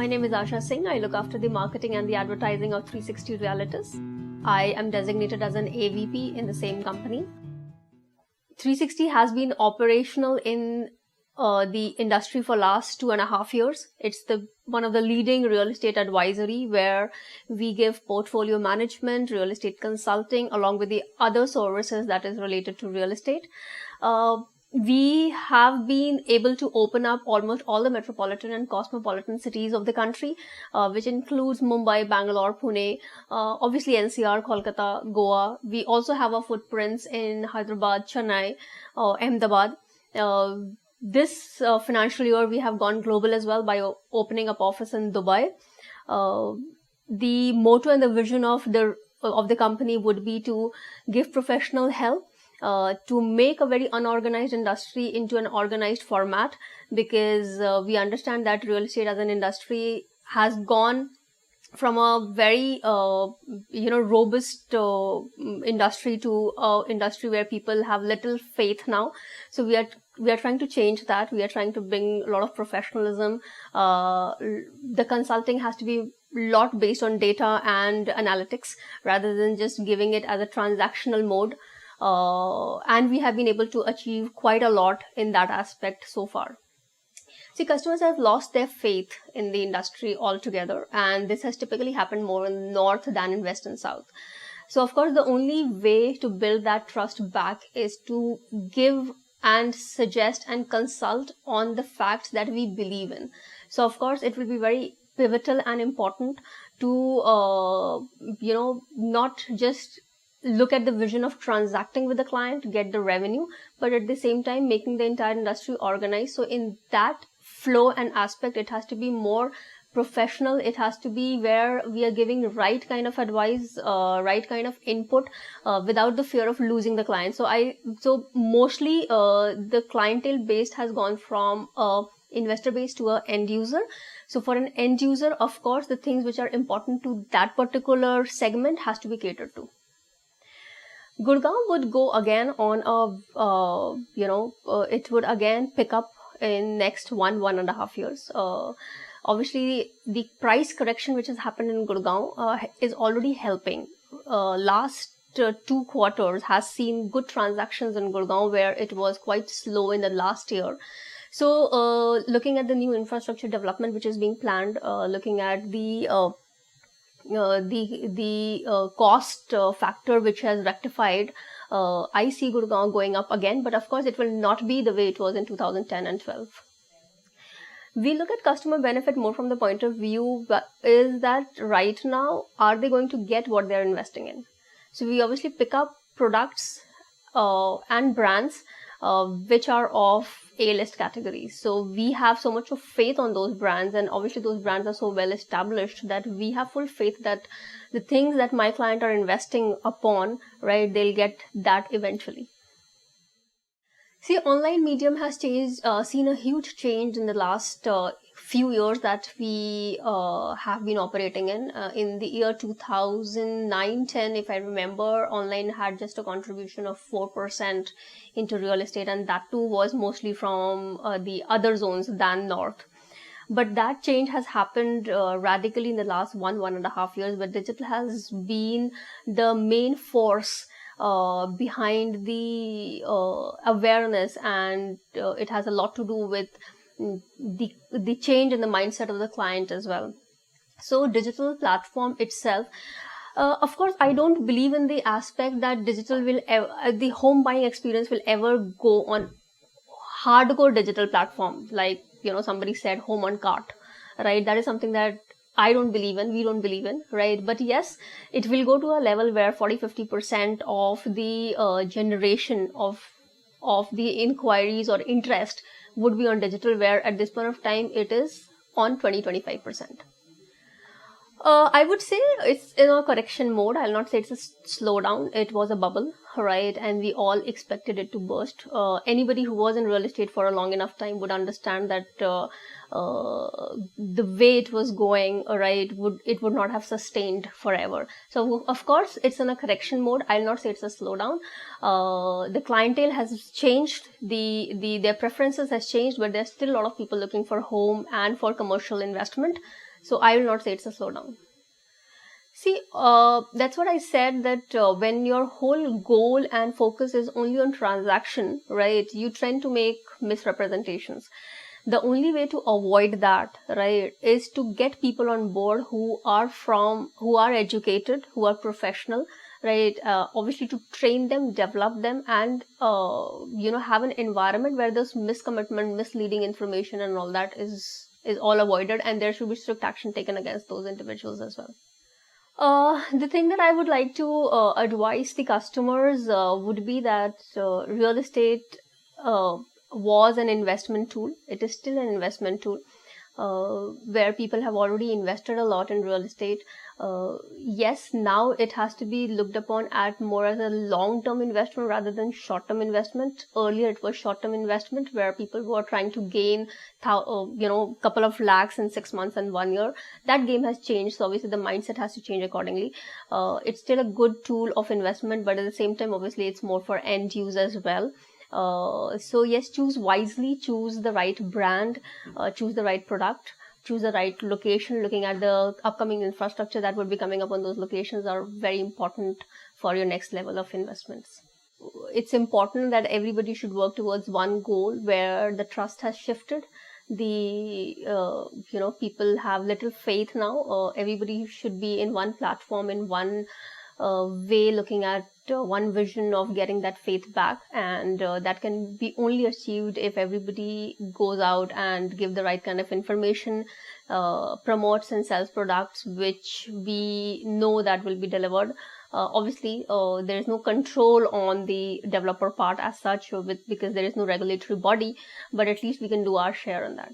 My name is Asha Singh. I look after the marketing and the advertising of 360 Realtors. I am designated as an AVP in the same company. 360 has been operational in the industry for last 2.5 years. It's one of the leading real estate advisory where we give portfolio management, real estate consulting, along with the other services that is related to real estate. We have been able to open up almost all the metropolitan and cosmopolitan cities of the country, which includes Mumbai, Bangalore, Pune, obviously NCR, Kolkata, Goa. We also have our footprints in Hyderabad, Chennai, Ahmedabad. This financial year, we have gone global as well by opening up office in Dubai. The motto and the vision of the company would be to give professional help, to make a very unorganized industry into an organized format, because we understand that real estate as an industry has gone from a very robust industry to an industry where people have little faith now. So we are trying to change that. We are trying to bring a lot of professionalism. The consulting has to be a lot based on data and analytics rather than just giving it as a transactional mode. And we have been able to achieve quite a lot in that aspect so far. See, customers have lost their faith in the industry altogether, and this has typically happened more in North than in West and South. So, of course, the only way to build that trust back is to give and suggest and consult on the facts that we believe in. So, of course, it will be very pivotal and important to, not just look at the vision of transacting with the client, get the revenue, but at the same time making the entire industry organized. So in that flow and aspect, it has to be more professional. It has to be where we are giving right kind of advice, right kind of input, without the fear of losing the client. So mostly the clientele based has gone from investor base to a end user. So for an end user, of course, the things which are important to that particular segment has to be catered to. Gurgaon would go again on it would again pick up in next 1.5 years. Obviously, the price correction which has happened in Gurgaon is already helping. Last 2 quarters has seen good transactions in Gurgaon, where it was quite slow in the last year. So, looking at the new infrastructure development which is being planned, looking at the cost factor which has rectified, I see Gurgaon going up again, but of course it will not be the way it was in 2010 and 12. We look at customer benefit more from the point of view is that right now, are they going to get what they're investing in? So we obviously pick up products and brands which are of A-list categories. So we have so much of faith on those brands, and obviously those brands are so well established that we have full faith that the things that my client are investing upon, right, they'll get that eventually. See, online medium has changed, seen a huge change in the last few years that we have been operating in. In the year 2009-10, if I remember, online had just a contribution of 4% into real estate, and that too was mostly from the other zones than North. But that change has happened radically in the last 1.5 years, where digital has been the main force behind the awareness, and it has a lot to do with the change in the mindset of the client as well. So digital platform itself, of course, I don't believe in the aspect that digital will the home buying experience will ever go on hardcore digital platform, like somebody said, home on cart, right? That is something that I don't believe in, we don't believe in, right? But yes, it will go to a level where 40-50% of the generation of the inquiries or interest would be on digital, where at this point of time it is on 20-25%. I would say it's in a correction mode. I'll not say it's a slowdown. It was a bubble, right? And we all expected it to burst. Anybody who was in real estate for a long enough time would understand that the way it was going, right, it would not have sustained forever. So of course it's in a correction mode. I'll not say it's a slowdown. The clientele has changed, their preferences has changed, but there's still a lot of people looking for home and for commercial investment. So I will not say it's a slowdown. See, that's what I said, that when your whole goal and focus is only on transaction, right, you tend to make misrepresentations. The only way to avoid that, right, is to get people on board who are educated, who are professional, right, obviously to train them, develop them, and, have an environment where this miscommitment, misleading information and all that is all avoided, and there should be strict action taken against those individuals as well. The thing that I would like to advise the customers would be that real estate was an investment tool. It is still an investment tool where people have already invested a lot in real estate. Yes, now it has to be looked upon at more as a long-term investment rather than short-term investment. Earlier, it was short-term investment where people were trying to gain, couple of lakhs in 6 months and 1 year. That game has changed, so obviously the mindset has to change accordingly. It's still a good tool of investment, but at the same time, obviously, it's more for end use as well. So yes, choose wisely, choose the right brand, choose the right product, choose the right location. Looking at the upcoming infrastructure that would be coming up on those locations are very important for your next level of investments. It's important that everybody should work towards one goal where the trust has shifted. The people have little faith now. Everybody should be in one platform, in one way, looking at one vision of getting that faith back, and that can be only achieved if everybody goes out and give the right kind of information, promotes and sells products which we know that will be delivered. Obviously, there is no control on the developer part as such, because there is no regulatory body, but at least we can do our share on that.